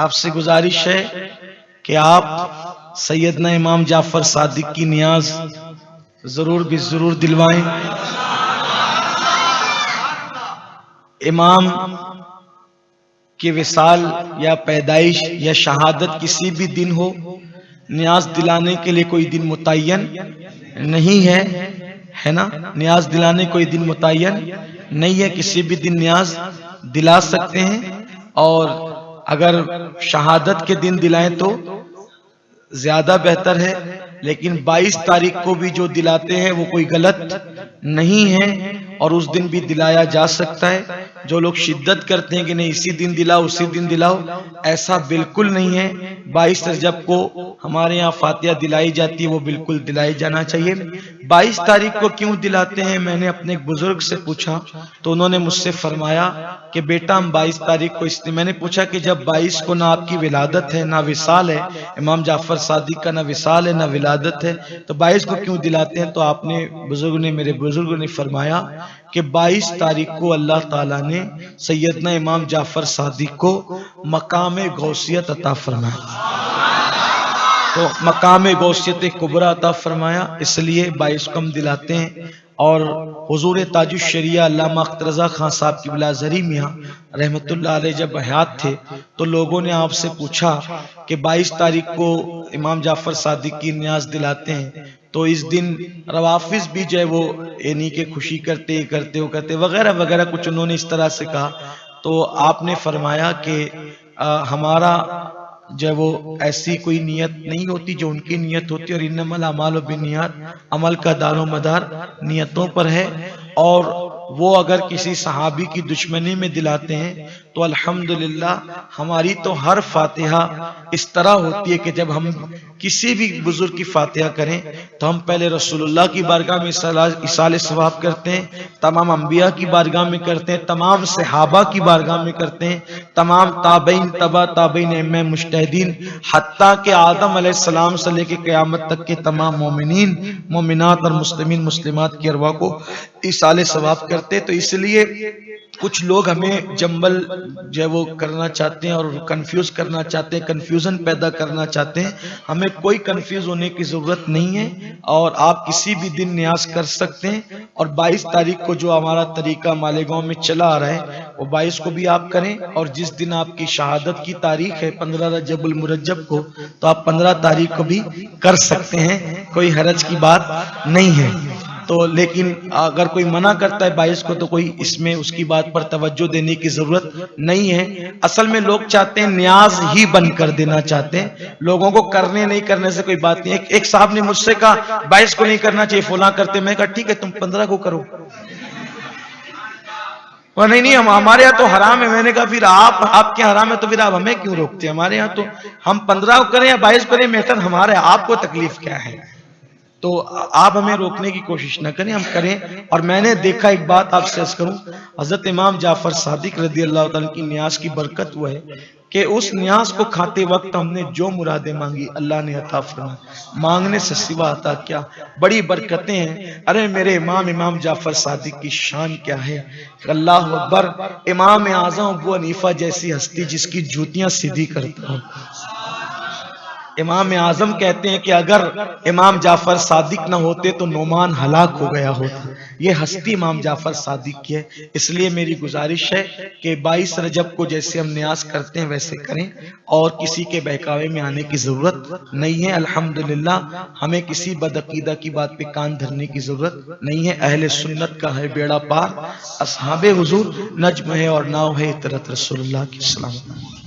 آپ سے گزارش ہے کہ آپ سیدنا امام جعفر صادق کی نیاز ضرور بھی ضرور دلوائیں۔ امام کی وصال یا پیدائش یا شہادت کسی بھی دن ہو، نیاز دلانے کے لیے کوئی دن متعین نہیں ہے نا، نیاز دلانے کوئی دن متعین نہیں ہے، کسی بھی دن نیاز دلا سکتے ہیں، اور اگر شہادت کے دن دلائیں تو زیادہ بہتر ہے، لیکن 22 تاریخ کو بھی جو دلاتے ہیں وہ کوئی غلط نہیں ہے، اور اس دن بھی دلایا جا سکتا ہے۔ جو لوگ شدت کرتے ہیں کہ نہیں اسی دن دلاؤ اسی دن دلاؤ، ایسا بالکل نہیں ہے۔ 22 رجب کو ہمارے یہاں فاتحہ دلائی جاتی ہے، وہ بالکل دلائی جانا چاہیے۔ 22 تاریخ کو کیوں دلاتے ہیں، میں نے اپنے ایک بزرگ سے پوچھا تو انہوں نے مجھ سے فرمایا کہ بیٹا ہم 22 تاریخ کو اس لیے، میں نے پوچھا کہ جب 22 کو نہ آپ کی ولادت ہے نہ وصال ہے، امام جعفر صادق کا نہ وصال ہے نہ ولادت ہے، تو 22 کو کیوں دلاتے ہیں؟ تو آپ نے میرے بزرگوں نے فرمایا کہ 22 تاریخ کو اللہ تعالیٰ نے سیدنا امام جعفر صادق کو مقام غوثیت عطا فرمایا، تو مقام غوثیت کبریٰ عطا فرمایا، اس لیے 22 کو ہم دلاتے ہیں۔ اور حضور تاج الشریعہ علامہ اختر رضا خان صاحب کی بلا زری میاں رحمت اللہ علیہ جب حیات تھے تو لوگوں نے آپ سے پوچھا کہ 22 تاریخ کو امام جعفر صادق کی نیاز دلاتے ہیں، تو اس دن روافظ بھی جو ہے وہ یعنی کہ خوشی کرتے وغیرہ وغیرہ کچھ انہوں نے اس طرح سے کہا، تو آپ نے فرمایا کہ ہمارا جو وہ ایسی کوئی نیت نہیں ہوتی جو ان کی نیت ہوتی، اور انما الاعمال بالنیات، عمل کا دار و مدار نیتوں پر ہے، اور وہ اگر کسی صحابی کی دشمنی میں دلاتے ہیں تو الحمدللہ ہماری تو ہر فاتحہ اس طرح ہوتی ہے کہ جب ہم کسی بھی بزرگ کی فاتحہ کریں تو ہم پہلے رسول اللہ کی بارگاہ میں ایصال ثواب کرتے ہیں، تمام انبیاء کی بارگاہ میں کرتے ہیں، تمام صحابہ کی بارگاہ میں کرتے ہیں، تمام تابعین تبع تابعین ائمہ مجتہدین، حتیٰ کہ آدم علیہ السلام سے لے کے قیامت تک کے تمام مومنین مومنات اور مسلمین مسلمات کی ارواح کو ایصال ثواب کرتے۔ تو اس لیے کچھ لوگ ہمیں جنبل جو ہے وہ کرنا چاہتے ہیں اور کنفیوز کرنا چاہتے ہیں، کنفیوژن پیدا کرنا چاہتے ہیں، ہمیں کوئی کنفیوز ہونے کی ضرورت نہیں ہے، اور آپ کسی بھی دن نیاز کر سکتے ہیں۔ اور 22 تاریخ کو جو ہمارا طریقہ مالیگاؤں میں چلا آ رہا ہے وہ 22 کو بھی آپ کریں، اور جس دن آپ کی شہادت کی تاریخ ہے 15 رجب المرجب کو، تو آپ 15 تاریخ کو بھی کر سکتے ہیں، کوئی حرج کی بات نہیں ہے۔ تو لیکن اگر کوئی منع کرتا ہے 22 کو تو کوئی اس میں اس کی بات پر توجہ دینے کی ضرورت نہیں ہے۔ اصل میں لوگ چاہتے ہیں نیاز ہی بند کر دینا چاہتے ہیں، لوگوں کو کرنے نہیں کرنے سے کوئی بات نہیں۔ ایک صاحب نے مجھ سے کہا 22 کو نہیں کرنا چاہیے فلاں کرتے، میں کہا ٹھیک ہے تم 15 کو کرو، نہیں ہمارے ہاں تو حرام ہے۔ میں نے کہا پھر آپ کے حرام ہے تو پھر آپ ہمیں کیوں روکتے ہیں؟ ہمارے ہاں تو ہم 15 کو کریں یا 22 کریں میٹر ہمارا ہے، آپ کو تکلیف کیا ہے؟ تو آپ ہمیں روکنے کی کوشش نہ کریں، ہم کریں۔ اور میں نے دیکھا ایک بات آپ سے عرض کروں، حضرت امام جعفر صادق رضی اللہ تعالیٰ کی نیاز کی برکت وہ ہے کہ اس نیاز کو کھاتے وقت ہم نے جو مرادیں مانگی اللہ نے عطا فرمائی، مانگنے سے سوا عطا کیا، بڑی برکتیں ہیں۔ ارے میرے امام جعفر صادق کی شان کیا ہے، اللہ اکبر۔ امام اعظم ابو حنیفہ جیسی ہستی جس کی جوتیاں سیدھی کرتا ہوں، امام اعظم کہتے ہیں کہ اگر امام جعفر صادق نہ ہوتے تو نعمان ہلاک ہو گیا ہوتا۔ یہ ہستی امام جعفر صادق کی ہے، اس لیے میری گزارش ہے کہ 22 رجب کو جیسے ہم نیاز کرتے ہیں ویسے کریں، اور کسی کے بہکاوے میں آنے کی ضرورت نہیں ہے۔ الحمدللہ ہمیں کسی بدعقیدہ کی بات پہ کان دھرنے کی ضرورت نہیں ہے۔ اہل سنت کا ہے بیڑا پار، اصحاب حضور نجم ہے اور ناؤ ہے اطرت رسول اللہ کی سلام۔